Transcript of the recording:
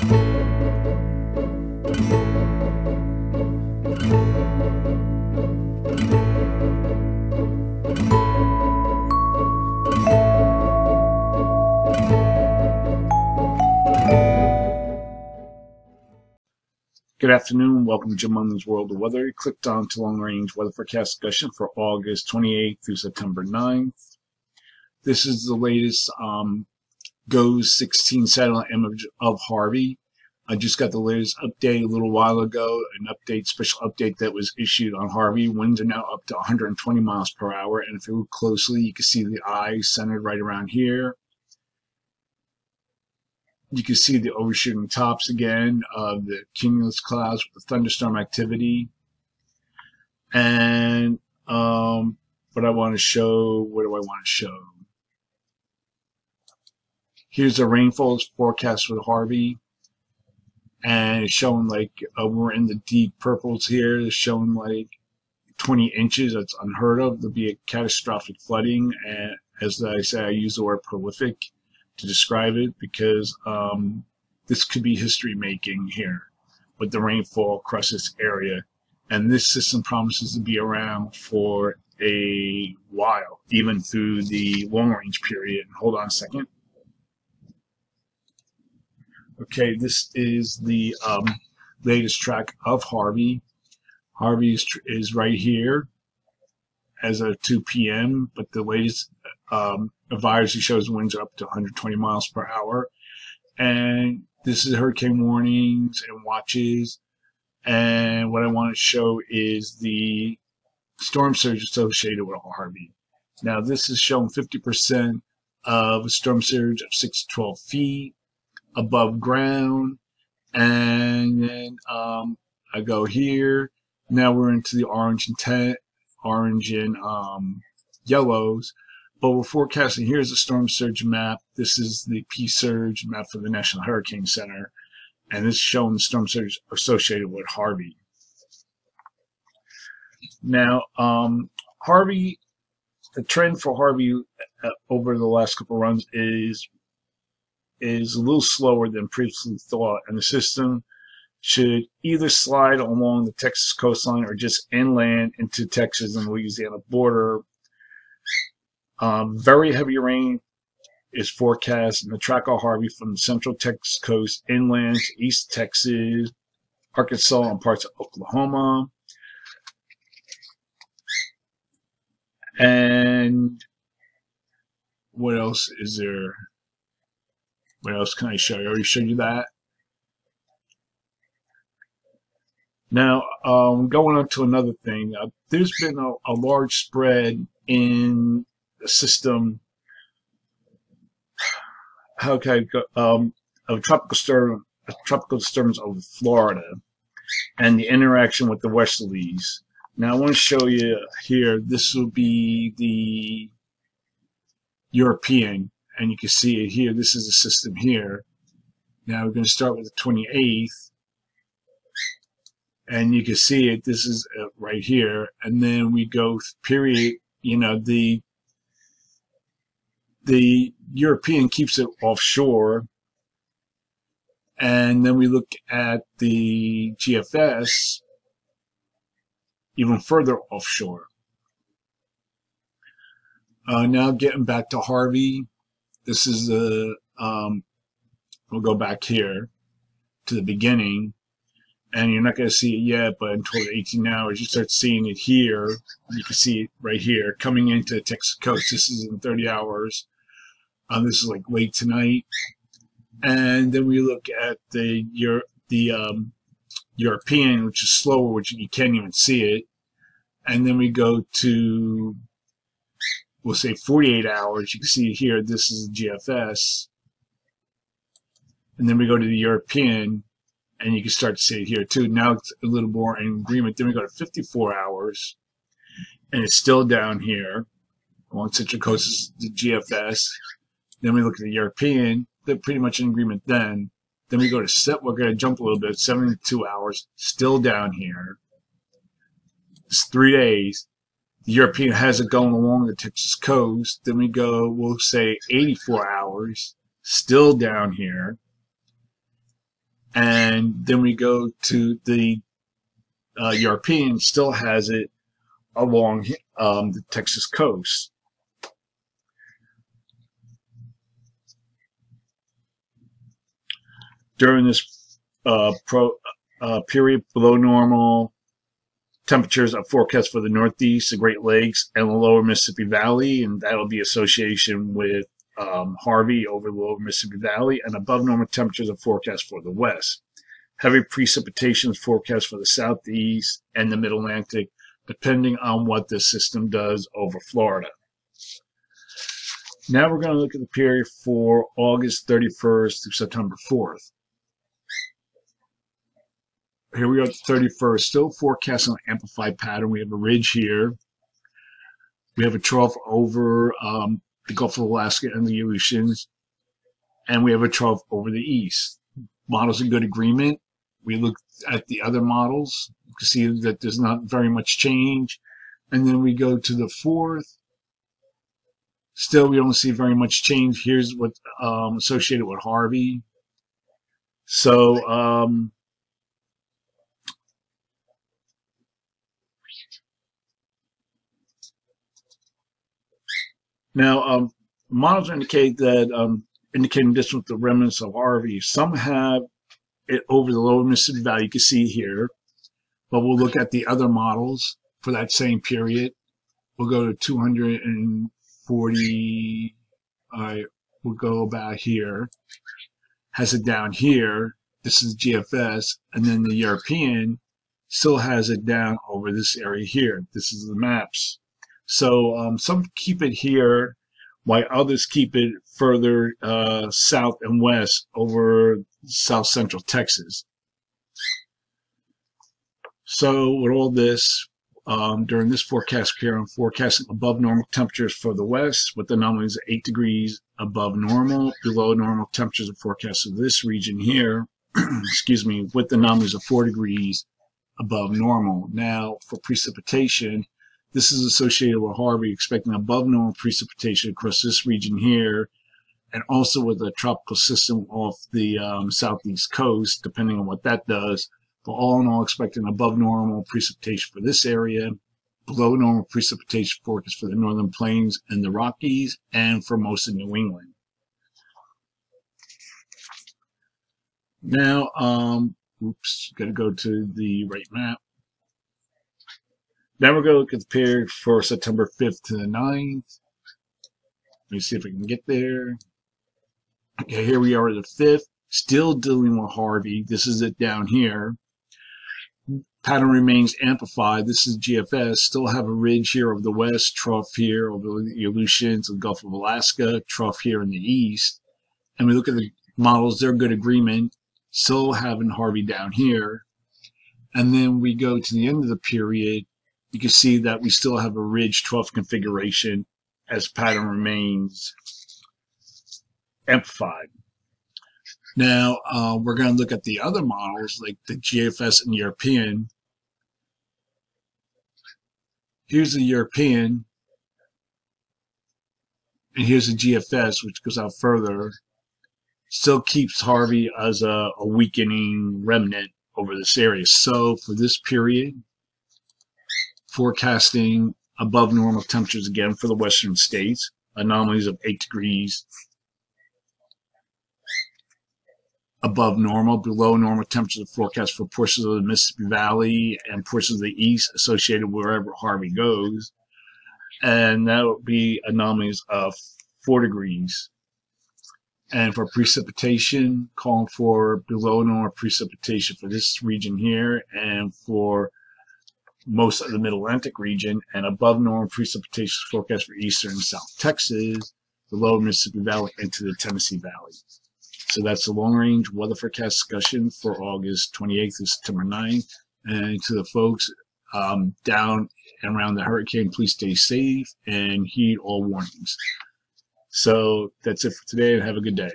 Good afternoon. Welcome to Jim Munlin's World of Weather. You clicked on to long-range weather forecast discussion for August 28th through September 9th. This is the latest GOES 16 satellite image of Harvey. I just got the latest update a little while ago, special update that was issued on Harvey. Winds are now up to 120 miles per hour, and if you look closely, you can see the eye centered right around here. You can see the overshooting tops again of the cumulus clouds with the thunderstorm activity. And what I want to show, what do I want to show? Here's the rainfall forecast for Harvey. And it's showing like we're in the deep purples here. It's showing like 20 inches. That's unheard of. There'll be a catastrophic flooding. And as I say, I use the word prolific to describe it because this could be history making here with the rainfall across this area. And this system promises to be around for a while, even through the long range period. Hold on a second. Okay, this is the latest track of Harvey. Harvey is right here as of 2 p.m., but the latest advisory shows winds are up to 120 miles per hour. And this is hurricane warnings and watches. And what I want to show is the storm surge associated with Harvey. Now, this is showing 50% of a storm surge of 6 to 12 feet above ground. And then I go here. Now we're into the orange and yellows. But we're forecasting, here's the storm surge map. This is the P-surge map for the National Hurricane Center. And this is showing the storm surge associated with Harvey. Now, Harvey, the trend for Harvey over the last couple of runs is a little slower than previously thought. And the system should either slide along the Texas coastline or just inland into Texas and Louisiana border. Very heavy rain is forecast in the track of Harvey from the central Texas coast inland to East Texas, Arkansas, and parts of Oklahoma. And what else is there? What else can I show you? I already showed you that. Now, going on to another thing. There's been a large spread in the system, of tropical disturbance over Florida and the interaction with the westerlies. Now I want to show you here, this will be the European, and you can see it here. This is the system here. Now we're going to start with the 28th, and you can see it. This is right here, and then we go period. You know, the European keeps it offshore, and then we look at the GFS even further offshore. Now getting back to Harvey, this is the, we'll go back here to the beginning, and you're not going to see it yet, but in 12 to 18 hours, you start seeing it here. You can see it right here coming into the Texas coast. This is in 30 hours. This is like late tonight. And then we look at the European, which is slower, which you can't even see it. And then we go to, we'll say 48 hours. You can see here, this is the GFS. And then we go to the European, and you can start to see it here too. Now it's a little more in agreement. Then we go to 54 hours, and it's still down here along Central Coast is the GFS. Then we look at the European, they're pretty much in agreement then. Then we go to we're going to jump a little bit, 72 hours, still down here. It's 3 days. The European has it going along the Texas coast. Then we go, we'll say 84 hours, still down here. And then we go to the European, still has it along the Texas coast. During this period, below normal temperatures are forecast for the Northeast, the Great Lakes, and the lower Mississippi Valley, and that'll be association with Harvey over the lower Mississippi Valley, and above normal temperatures are forecast for the West. Heavy precipitation is forecast for the Southeast and the Mid-Atlantic, depending on what the system does over Florida. Now we're going to look at the period for August 31st through September 4th. Here we are at the 31st, still forecasting an amplified pattern. We have a ridge here. We have a trough over the Gulf of Alaska and the Aleutians. And we have a trough over the east. Models in good agreement. We look at the other models to see that there's not very much change. And then we go to the 4th. Still, we don't see very much change. Here's what's associated with Harvey. So, now, models indicate that indicating this with the remnants of Harvey. Some have it over the lower Mississippi Valley. You can see here, but we'll look at the other models for that same period. We'll go to 240. All right, we'll go about here. Has it down here. This is GFS, and then the European still has it down over this area here. This is the maps. So some keep it here, while others keep it further south and west over south central Texas. So with all this, during this forecast period, I'm forecasting above normal temperatures for the west, with anomalies of 8 degrees above normal. Below normal temperatures are forecast for this region here, excuse me, with anomalies of 4 degrees above normal. Now, for precipitation, this is associated with Harvey, expecting above normal precipitation across this region here, and also with a tropical system off the southeast coast, depending on what that does. But all in all, expecting above normal precipitation for this area, below normal precipitation forecast for the northern plains and the Rockies, and for most of New England. Now, oops, got to go to the right map. Now we're going to look at the period for September 5th to the 9th. Let me see if I can get there. Okay, here we are at the 5th, still dealing with Harvey. This is it down here. Pattern remains amplified. This is GFS. Still have a ridge here over the west, trough here over the Aleutians and Gulf of Alaska, trough here in the east. And we look at the models, they're good agreement. Still having Harvey down here. And then we go to the end of the period. You can see that we still have a ridge trough configuration as pattern remains amplified. Now, we're going to look at the other models, like the GFS and European. Here's the European, and here's the GFS, which goes out further. Still keeps Harvey as a weakening remnant over this area. So for this period, forecasting above normal temperatures again for the western states, anomalies of 8 degrees above normal. Below normal temperatures are forecast for portions of the Mississippi Valley and portions of the east associated wherever Harvey goes. And that would be anomalies of 4 degrees. And for precipitation, calling for below normal precipitation for this region here and for most of the Mid-Atlantic region, and above normal precipitation forecast for eastern and south Texas, the lower Mississippi Valley, into the Tennessee Valley. So that's the long-range weather forecast discussion for August 28th to September 9th. And to the folks down and around the hurricane, please stay safe and heed all warnings. So that's it for today, and have a good day.